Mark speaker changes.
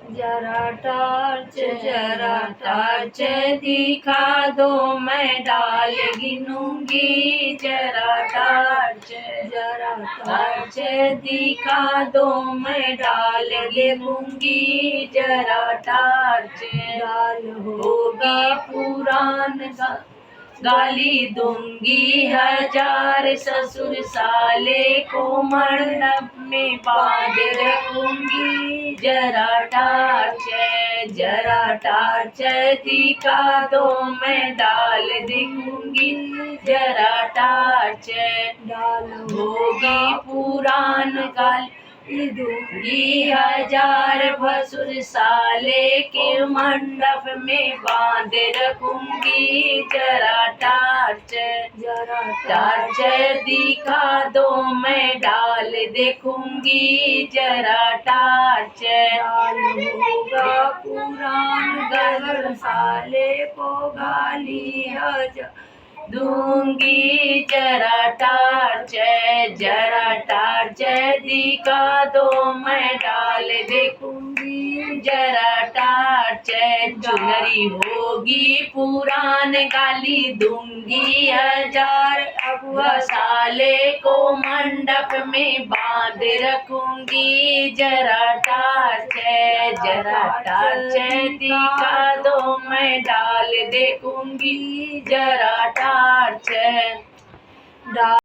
Speaker 1: जरा टार्च दिखा दो, मैं डाल गिनूंगी। जरा टार्च दिखा दो, मैं डाल गिनूंगी। जरा टार्च डाल होगी पुरान गाली दूंगी हजार, ससुर साले को मंडप में बांध रखूंगी। जरा टार्च दिखा दो, मैं डाल दिखूंगी। जरा टार्च डाल होगी पुरान गाली दूंगी हजार, भसुर साले के मंडप में बांध रखूंगी। जरा टार्च दिखा दो, मैं डाल देखूंगी। जरा टार्च होगा पुरान घर साले को गाली हजार दूंगी। जरा टार्च दिखा दो, मैं डाल देखूंगी। जरा टार्च चुनरी होगी पुरान गाली दूंगी हजार, अगुआ साले को मंडप में बांध रखूंगी। जरा टार्च दिखा दो, मैं डाल देखूंगी। जरा टार्च